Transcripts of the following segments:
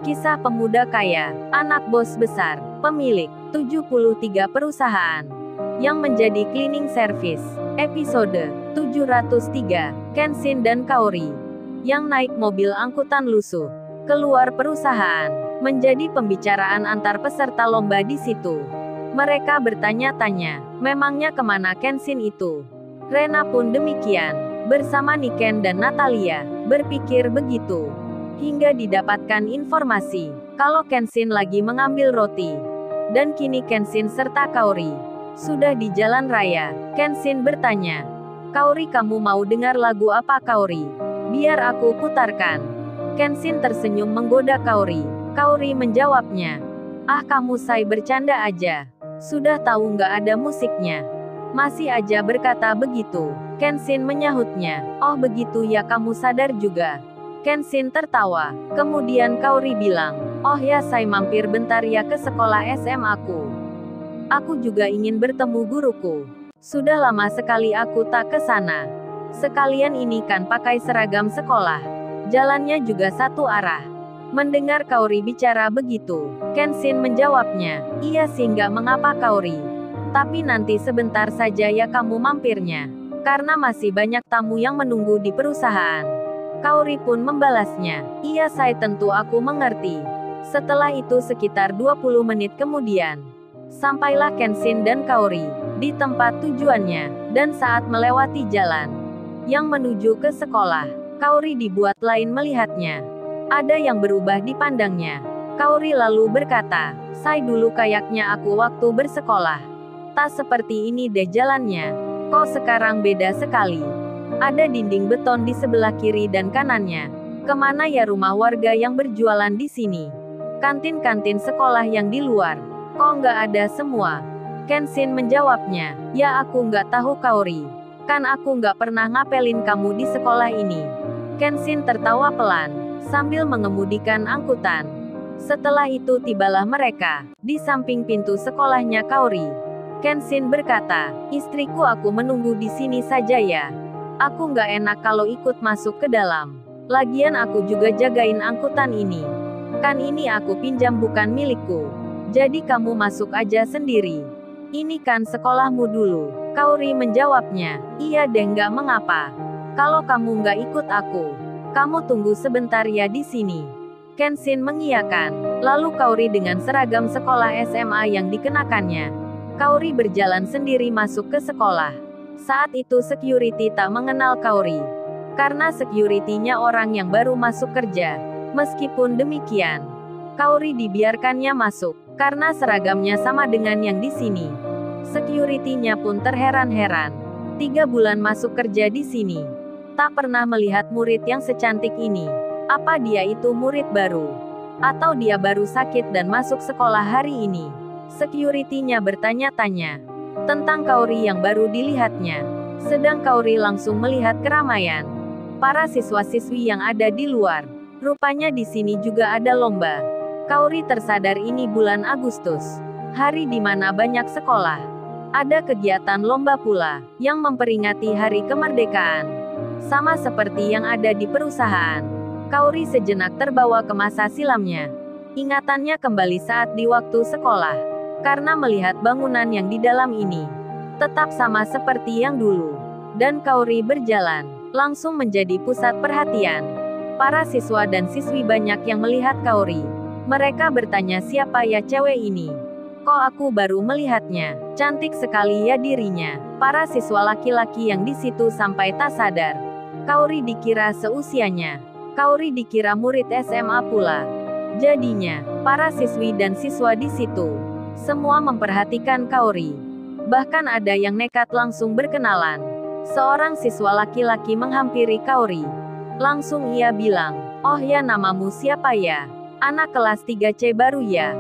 Kisah pemuda kaya, anak bos besar, pemilik 73 perusahaan, yang menjadi cleaning service. Episode 703, Kenshin dan Kaori, yang naik mobil angkutan lusuh keluar perusahaan, menjadi pembicaraan antar peserta lomba di situ. Mereka bertanya-tanya, memangnya kemana Kenshin itu? Rena pun demikian, bersama Niken dan Natalia, berpikir begitu. Hingga didapatkan informasi, kalau Kenshin lagi mengambil roti. Dan kini Kenshin serta Kaori sudah di jalan raya. Kenshin bertanya, Kaori, kamu mau dengar lagu apa Kaori? Biar aku putarkan. Kenshin tersenyum menggoda Kaori. Kaori menjawabnya, ah kamu say bercanda aja. Sudah tahu nggak ada musiknya. Masih aja berkata begitu. Kenshin menyahutnya, oh begitu ya, kamu sadar juga. Kenshin tertawa. Kemudian Kaori bilang, oh ya, saya mampir bentar ya ke sekolah SMA aku. Aku juga ingin bertemu guruku. Sudah lama sekali aku tak ke sana. Sekalian ini kan pakai seragam sekolah. Jalannya juga satu arah. Mendengar Kaori bicara begitu, Kenshin menjawabnya, iya sih, nggak mengapa Kaori. Tapi nanti sebentar saja ya kamu mampirnya. Karena masih banyak tamu yang menunggu di perusahaan. Kaori pun membalasnya, iya saya tentu aku mengerti. Setelah itu sekitar 20 menit kemudian, sampailah Kenshin dan Kaori di tempat tujuannya, dan saat melewati jalan yang menuju ke sekolah, Kaori dibuat lain melihatnya. Ada yang berubah dipandangnya. Kaori lalu berkata, saya dulu kayaknya aku waktu bersekolah. Tak seperti ini deh jalannya. Kok sekarang beda sekali. Ada dinding beton di sebelah kiri dan kanannya. Kemana ya rumah warga yang berjualan di sini? Kantin-kantin sekolah yang di luar. Kok nggak ada semua? Kenshin menjawabnya, ya aku nggak tahu Kaori. Kan aku nggak pernah ngapelin kamu di sekolah ini. Kenshin tertawa pelan, sambil mengemudikan angkutan. Setelah itu tibalah mereka di samping pintu sekolahnya Kaori. Kenshin berkata, istriku, aku menunggu di sini saja ya. Aku nggak enak kalau ikut masuk ke dalam. Lagian aku juga jagain angkutan ini. Kan ini aku pinjam bukan milikku. Jadi kamu masuk aja sendiri. Ini kan sekolahmu dulu. Kaori menjawabnya, iya deh, nggak mengapa. Kalau kamu nggak ikut aku, kamu tunggu sebentar ya di sini. Kenshin mengiyakan. Lalu Kaori dengan seragam sekolah SMA yang dikenakannya. Kaori berjalan sendiri masuk ke sekolah. Saat itu security tak mengenal Kaori. Karena security-nya orang yang baru masuk kerja. Meskipun demikian, Kaori dibiarkannya masuk. Karena seragamnya sama dengan yang di sini. Security-nya pun terheran-heran. 3 bulan masuk kerja di sini. Tak pernah melihat murid yang secantik ini. Apa dia itu murid baru? Atau dia baru sakit dan masuk sekolah hari ini? Security-nya bertanya-tanya tentang Kaori yang baru dilihatnya. Sedang Kaori langsung melihat keramaian para siswa-siswi yang ada di luar. Rupanya di sini juga ada lomba. Kaori tersadar ini bulan Agustus, hari di mana banyak sekolah. Ada kegiatan lomba pula, yang memperingati hari kemerdekaan. Sama seperti yang ada di perusahaan. Kaori sejenak terbawa ke masa silamnya. Ingatannya kembali saat di waktu sekolah. Karena melihat bangunan yang di dalam ini tetap sama seperti yang dulu. Dan Kaori berjalan, langsung menjadi pusat perhatian. Para siswa dan siswi banyak yang melihat Kaori. Mereka bertanya, siapa ya cewek ini? Kok aku baru melihatnya? Cantik sekali ya dirinya. Para siswa laki-laki yang di situ sampai tak sadar. Kaori dikira seusianya. Kaori dikira murid SMA pula. Jadinya, para siswi dan siswa di situ semua memperhatikan Kaori. Bahkan ada yang nekat langsung berkenalan. Seorang siswa laki-laki menghampiri Kaori. Langsung ia bilang, oh ya, namamu siapa ya? Anak kelas 3C baru ya?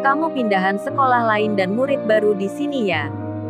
Kamu pindahan sekolah lain dan murid baru di sini ya?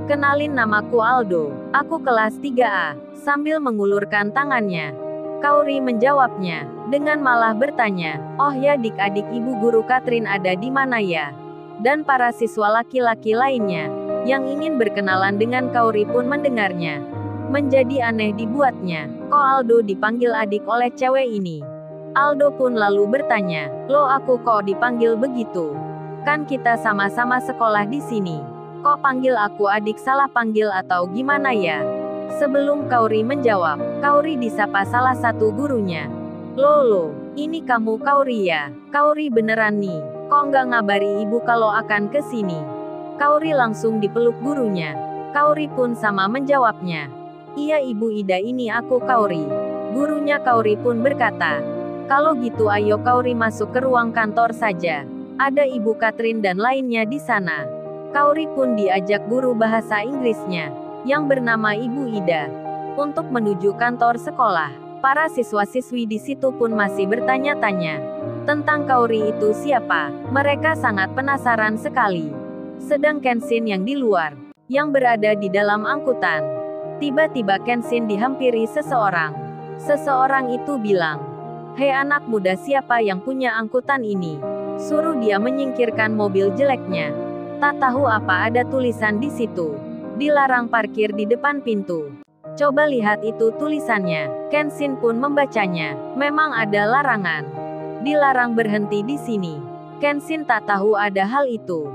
Kenalin, namaku Aldo. Aku kelas 3A. Sambil mengulurkan tangannya, Kaori menjawabnya, dengan malah bertanya, oh ya, adik-adik ibu guru Katrin ada di mana ya? Dan para siswa laki-laki lainnya yang ingin berkenalan dengan Kaori pun mendengarnya. Menjadi aneh dibuatnya, kok Aldo dipanggil adik oleh cewek ini? Aldo pun lalu bertanya, "Loh, aku kok dipanggil begitu? Kan kita sama-sama sekolah di sini. Kok panggil aku adik, salah panggil atau gimana ya?" Sebelum Kaori menjawab, Kaori disapa salah satu gurunya. "Loh, ini kamu Kaori ya? Kaori beneran nih, kok nggak ngabari ibu kalau akan ke sini?" Kaori langsung dipeluk gurunya. Kaori pun sama menjawabnya. "Iya Ibu Ida, ini aku Kaori." Gurunya Kaori pun berkata, "Kalau gitu ayo Kaori masuk ke ruang kantor saja. Ada Ibu Catherine dan lainnya di sana." Kaori pun diajak guru bahasa Inggrisnya, yang bernama Ibu Ida, untuk menuju kantor sekolah. Para siswa-siswi di situ pun masih bertanya-tanya tentang Kaori itu siapa. Mereka sangat penasaran sekali. Sedang Kenshin yang di luar, yang berada di dalam angkutan. Tiba-tiba Kenshin dihampiri seseorang. Seseorang itu bilang, "Hei anak muda, siapa yang punya angkutan ini? Suruh dia menyingkirkan mobil jeleknya." Tak tahu apa ada tulisan di situ. "Dilarang parkir di depan pintu." "Coba lihat itu tulisannya." Kenshin pun membacanya. Memang ada larangan. Dilarang berhenti di sini. Kenshin tak tahu ada hal itu.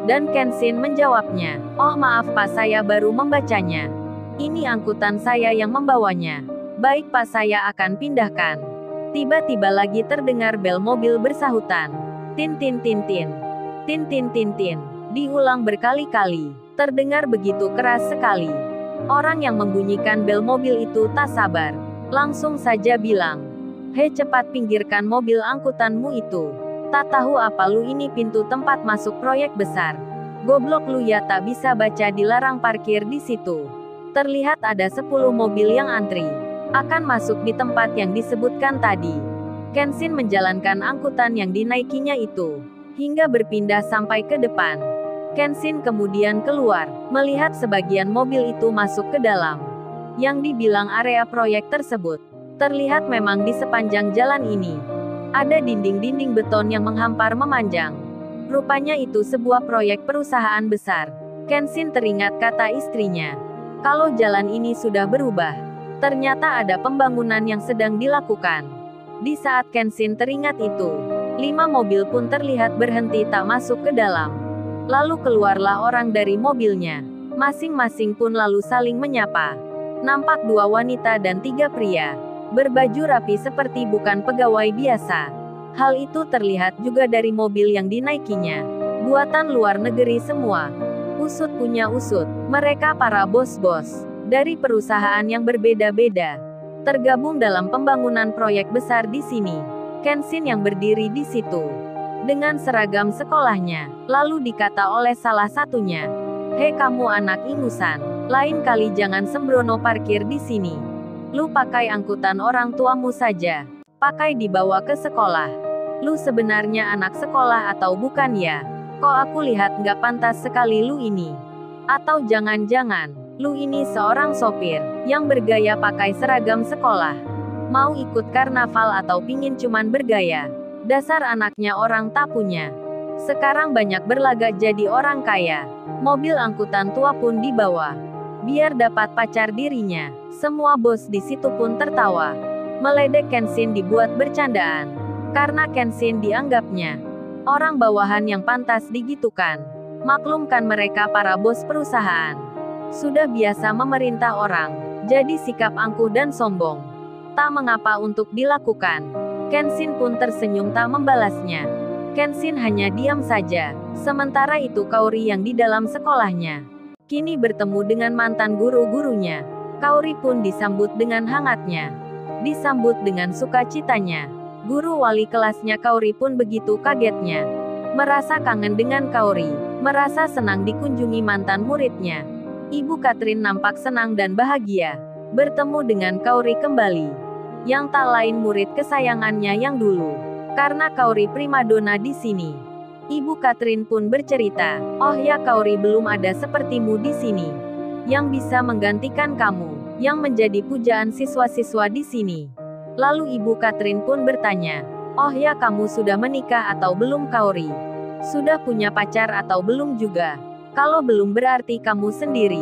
Dan Kenshin menjawabnya, "Oh maaf Pak, saya baru membacanya. Ini angkutan saya yang membawanya." "Baik Pak, saya akan pindahkan." Tiba-tiba lagi terdengar bel mobil bersahutan. Tin tin tin tin. Tin tin tin tin. Diulang berkali-kali. Terdengar begitu keras sekali. Orang yang membunyikan bel mobil itu tak sabar. Langsung saja bilang, "Hei, cepat pinggirkan mobil angkutanmu itu. Tak tahu apa lu, ini pintu tempat masuk proyek besar. Goblok lu ya, tak bisa baca dilarang parkir di situ." Terlihat ada 10 mobil yang antri akan masuk di tempat yang disebutkan tadi. Kenshin menjalankan angkutan yang dinaikinya itu hingga berpindah sampai ke depan. Kenshin kemudian keluar, melihat sebagian mobil itu masuk ke dalam yang dibilang area proyek tersebut. Terlihat memang di sepanjang jalan ini ada dinding-dinding beton yang menghampar memanjang. Rupanya itu sebuah proyek perusahaan besar. Kenshin teringat kata istrinya, kalau jalan ini sudah berubah. Ternyata ada pembangunan yang sedang dilakukan. Di saat Kenshin teringat itu, 5 mobil pun terlihat berhenti tak masuk ke dalam. Lalu keluarlah orang dari mobilnya. Masing-masing pun lalu saling menyapa. Nampak 2 wanita dan 3 pria. Berbaju rapi seperti bukan pegawai biasa. Hal itu terlihat juga dari mobil yang dinaikinya. Buatan luar negeri semua. Usut punya usut. Mereka para bos-bos dari perusahaan yang berbeda-beda, tergabung dalam pembangunan proyek besar di sini. Kenshin yang berdiri di situ dengan seragam sekolahnya, lalu dikata oleh salah satunya, "Hei kamu anak ingusan, lain kali jangan sembrono parkir di sini. Lu pakai angkutan orang tuamu saja. Pakai dibawa ke sekolah. Lu sebenarnya anak sekolah atau bukan ya? Kok aku lihat nggak pantas sekali lu ini. Atau jangan-jangan lu ini seorang sopir yang bergaya pakai seragam sekolah. Mau ikut karnaval atau pingin cuman bergaya? Dasar anaknya orang tak punya. Sekarang banyak berlagak jadi orang kaya. Mobil angkutan tua pun dibawa biar dapat pacar dirinya." Semua bos di situ pun tertawa. Meledek Kenshin dibuat bercandaan. Karena Kenshin dianggapnya orang bawahan yang pantas digitukan. Maklumkan mereka para bos perusahaan sudah biasa memerintah orang, jadi sikap angkuh dan sombong tak mengapa untuk dilakukan. Kenshin pun tersenyum tak membalasnya. Kenshin hanya diam saja. Sementara itu Kaori yang di dalam sekolahnya kini bertemu dengan mantan guru-gurunya. Kaori pun disambut dengan hangatnya. Disambut dengan sukacitanya. Guru wali kelasnya Kaori pun begitu kagetnya. Merasa kangen dengan Kaori. Merasa senang dikunjungi mantan muridnya. Ibu Catherine nampak senang dan bahagia bertemu dengan Kaori kembali. Yang tak lain murid kesayangannya yang dulu. Karena Kaori primadona di sini. Ibu Catherine pun bercerita, "Oh ya Kaori, belum ada sepertimu di sini yang bisa menggantikan kamu, yang menjadi pujaan siswa-siswa di sini." Lalu Ibu Catherine pun bertanya, "Oh ya, kamu sudah menikah atau belum Kaori? Sudah punya pacar atau belum juga? Kalau belum berarti kamu sendiri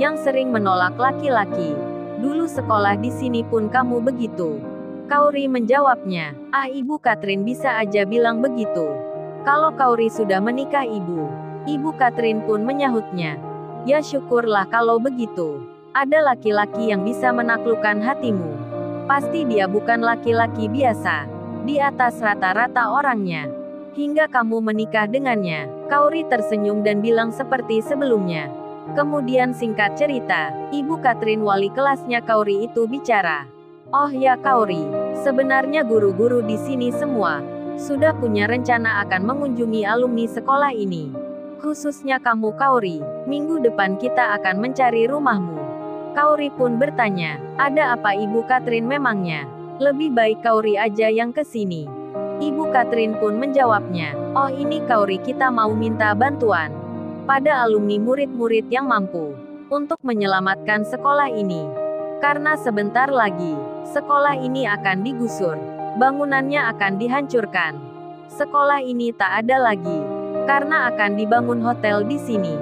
yang sering menolak laki-laki. Dulu sekolah di sini pun kamu begitu. Kaori menjawabnya. Ah, Ibu Catherine bisa aja bilang begitu. Kalau Kaori sudah menikah Ibu. Ibu Catherine pun menyahutnya. Ya syukurlah kalau begitu. Ada laki-laki yang bisa menaklukkan hatimu. Pasti dia bukan laki-laki biasa. Di atas rata-rata orangnya. Hingga kamu menikah dengannya. Kaori tersenyum dan bilang seperti sebelumnya. Kemudian singkat cerita, Ibu Catherine wali kelasnya Kaori itu bicara. Oh ya Kaori, sebenarnya guru-guru di sini semua sudah punya rencana akan mengunjungi alumni sekolah ini. Khususnya kamu Kaori, minggu depan kita akan mencari rumahmu. Kaori pun bertanya, ada apa Ibu Catherine memangnya? Lebih baik Kaori aja yang ke sini. Ibu Catherine pun menjawabnya, oh ini Kaori kita mau minta bantuan pada alumni murid-murid yang mampu untuk menyelamatkan sekolah ini. Karena sebentar lagi, sekolah ini akan digusur. Bangunannya akan dihancurkan. Sekolah ini tak ada lagi. Karena akan dibangun hotel di sini.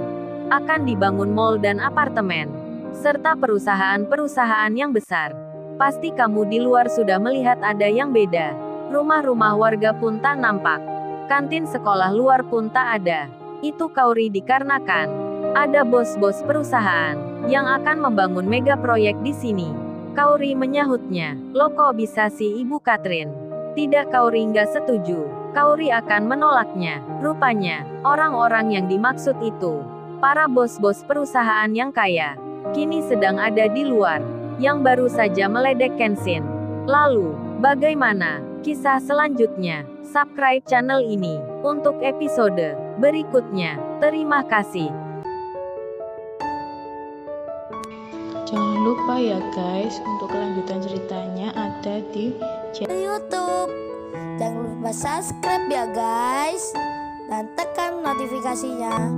Akan dibangun mall dan apartemen. Serta perusahaan-perusahaan yang besar. Pasti kamu di luar sudah melihat ada yang beda. Rumah-rumah warga pun tak nampak. Kantin sekolah luar pun tak ada. Itu Kaori dikarenakan ada bos-bos perusahaan yang akan membangun mega proyek di sini. Kaori menyahutnya, lo kok bisa sih Ibu Catherine? Tidak, Kaori nggak setuju. Kaori akan menolaknya. Rupanya, orang-orang yang dimaksud itu, para bos-bos perusahaan yang kaya, kini sedang ada di luar, yang baru saja meledek Kenshin. Lalu, bagaimana kisah selanjutnya? Subscribe channel ini untuk episode berikutnya. Terima kasih. Jangan lupa ya guys, untuk kelanjutan ceritanya ada di YouTube. Jangan lupa subscribe ya guys, dan tekan notifikasinya